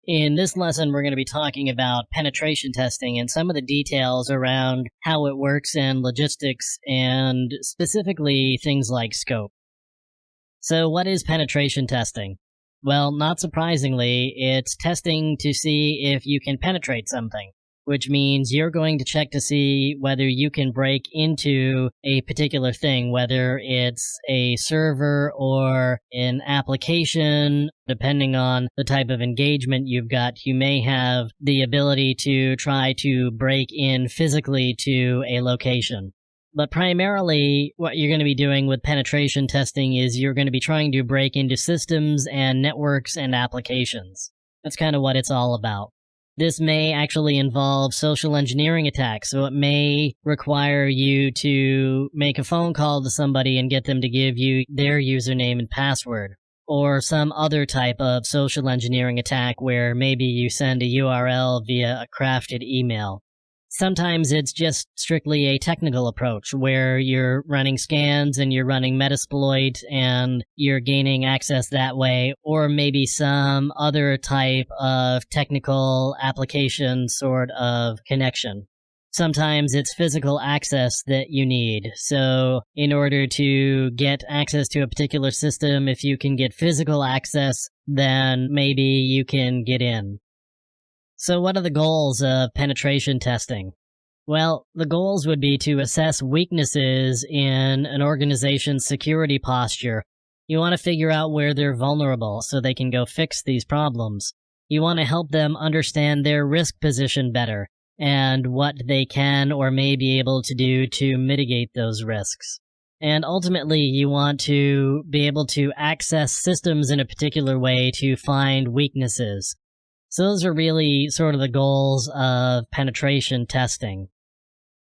In this lesson, we're going to be talking about penetration testing and some of the details around how it works and logistics and specifically things like scope. So what is penetration testing? Well, not surprisingly, it's testing to see if you can penetrate something, which means you're going to check to see whether you can break into a particular thing, whether it's a server or an application. Depending on the type of engagement you've got, you may have the ability to try to break in physically to a location. But primarily, what you're going to be doing with penetration testing is you're going to be trying to break into systems and networks and applications. That's kind of what it's all about. This may actually involve social engineering attacks, so it may require you to make a phone call to somebody and get them to give you their username and password, or some other type of social engineering attack where maybe you send a URL via a crafted email. Sometimes it's just strictly a technical approach where you're running scans and you're running Metasploit and you're gaining access that way, or maybe some other type of technical application sort of connection. Sometimes it's physical access that you need. So in order to get access to a particular system, if you can get physical access, then maybe you can get in. So what are the goals of penetration testing? Well, the goals would be to assess weaknesses in an organization's security posture. You want to figure out where they're vulnerable so they can go fix these problems. You want to help them understand their risk position better and what they can or may be able to do to mitigate those risks. And ultimately, you want to be able to access systems in a particular way to find weaknesses. So those are really sort of the goals of penetration testing.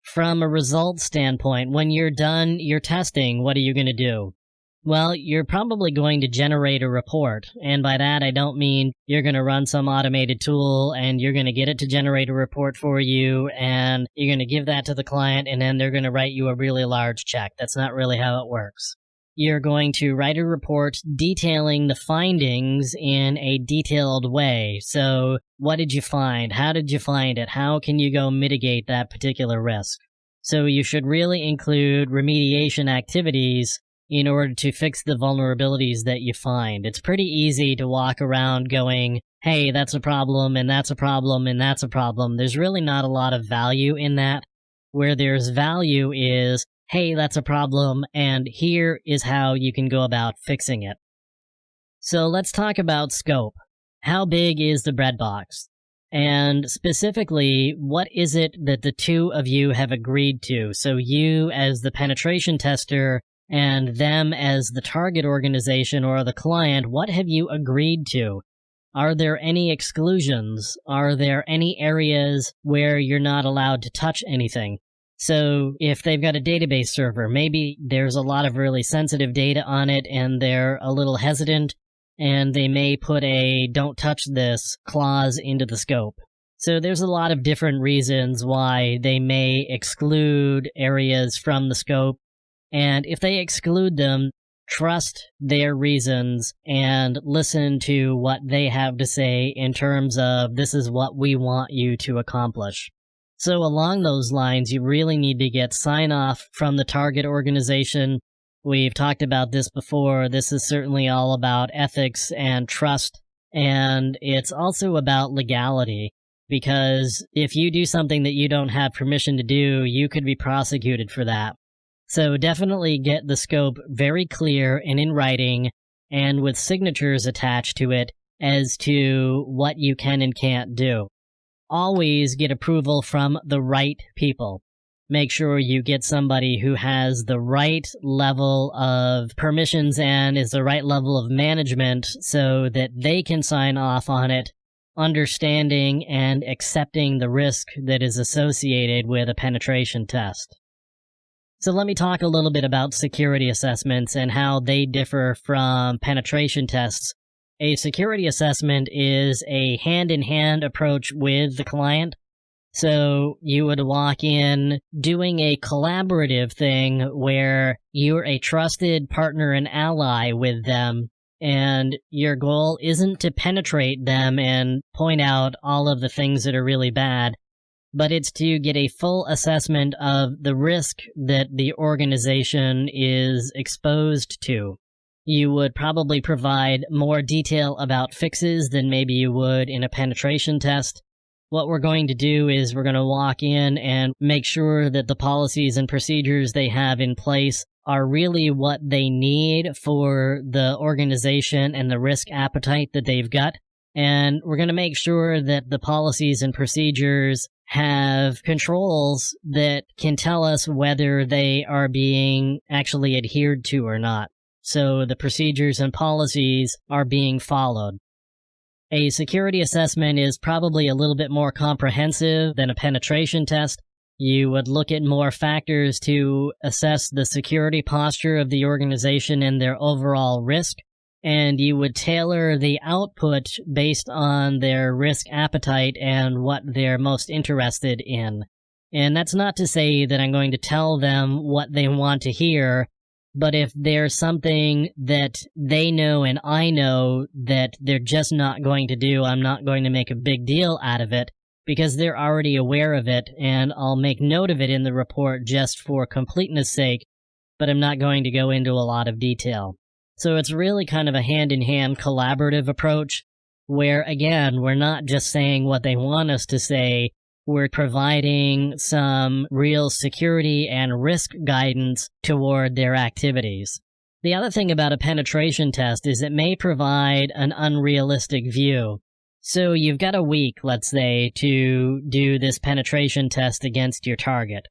From a results standpoint, when you're done your testing, what are you going to do? Well, you're probably going to generate a report, and by that I don't mean you're going to run some automated tool and you're going to get it to generate a report for you and you're going to give that to the client and then they're going to write you a really large check. That's not really how it works. You're going to write a report detailing the findings in a detailed way. So, what did you find? How did you find it? How can you go mitigate that particular risk? So you should really include remediation activities in order to fix the vulnerabilities that you find. It's pretty easy to walk around going, hey, that's a problem, and that's a problem, and that's a problem. There's really not a lot of value in that. Where there's value is, hey, that's a problem, and here is how you can go about fixing it. So let's talk about scope. How big is the breadbox? And specifically, what is it that the two of you have agreed to? So you as the penetration tester and them as the target organization or the client, what have you agreed to? Are there any exclusions? Are there any areas where you're not allowed to touch anything? So if they've got a database server, maybe there's a lot of really sensitive data on it and they're a little hesitant and they may put a don't touch this clause into the scope. So there's a lot of different reasons why they may exclude areas from the scope. And if they exclude them, trust their reasons and listen to what they have to say in terms of this is what we want you to accomplish. So along those lines, you really need to get sign-off from the target organization. We've talked about this before. This is certainly all about ethics and trust, and it's also about legality, because if you do something that you don't have permission to do, you could be prosecuted for that. So definitely get the scope very clear and in writing, and with signatures attached to it as to what you can and can't do. Always get approval from the right people. Make sure you get somebody who has the right level of permissions and is the right level of management so that they can sign off on it, understanding and accepting the risk that is associated with a penetration test. So let me talk a little bit about security assessments and how they differ from penetration tests. A security assessment is a hand-in-hand approach with the client. So you would walk in doing a collaborative thing where you're a trusted partner and ally with them, and your goal isn't to penetrate them and point out all of the things that are really bad, but it's to get a full assessment of the risk that the organization is exposed to. You would probably provide more detail about fixes than maybe you would in a penetration test. What we're going to do is we're going to walk in and make sure that the policies and procedures they have in place are really what they need for the organization and the risk appetite that they've got. And we're going to make sure that the policies and procedures have controls that can tell us whether they are being actually adhered to or not. So the procedures and policies are being followed. A security assessment is probably a little bit more comprehensive than a penetration test. You would look at more factors to assess the security posture of the organization and their overall risk, and you would tailor the output based on their risk appetite and what they're most interested in. And that's not to say that I'm going to tell them what they want to hear, but if there's something that they know and I know that they're just not going to do, I'm not going to make a big deal out of it because they're already aware of it, and I'll make note of it in the report just for completeness sake, but I'm not going to go into a lot of detail. So it's really kind of a hand-in-hand collaborative approach where, again, we're not just saying what they want us to say, we're providing some real security and risk guidance toward their activities. The other thing about a penetration test is it may provide an unrealistic view. So you've got a week, let's say, to do this penetration test against your target.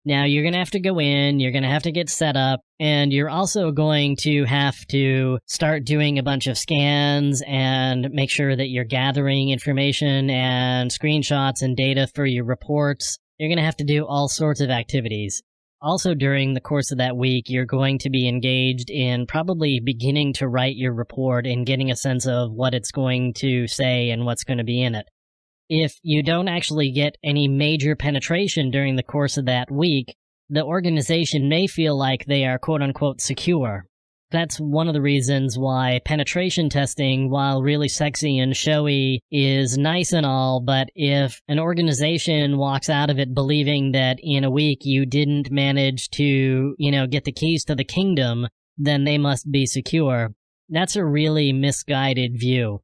Now you're going to have to go in, you're going to have to get set up, and you're also going to have to start doing a bunch of scans and make sure that you're gathering information and screenshots and data for your reports. You're going to have to do all sorts of activities. Also, during the course of that week, you're going to be engaged in probably beginning to write your report and getting a sense of what it's going to say and what's going to be in it. If you don't actually get any major penetration during the course of that week, the organization may feel like they are quote-unquote secure. That's one of the reasons why penetration testing, while really sexy and showy, is nice and all, but if an organization walks out of it believing that in a week you didn't manage to, get the keys to the kingdom, then they must be secure. That's a really misguided view.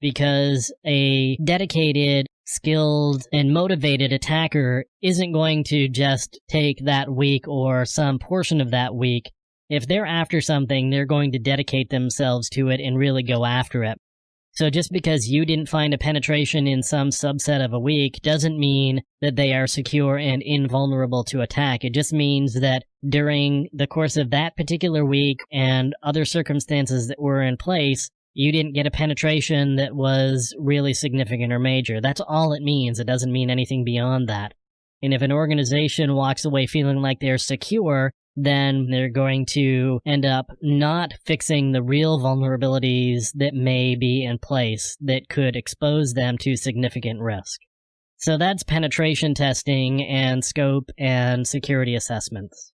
Because a dedicated, skilled, and motivated attacker isn't going to just take that week or some portion of that week. If they're after something, they're going to dedicate themselves to it and really go after it. So just because you didn't find a penetration in some subset of a week doesn't mean that they are secure and invulnerable to attack. It just means that during the course of that particular week and other circumstances that were in place, you didn't get a penetration that was really significant or major. That's all it means. It doesn't mean anything beyond that. And if an organization walks away feeling like they're secure, then they're going to end up not fixing the real vulnerabilities that may be in place that could expose them to significant risk. So that's penetration testing and scope and security assessments.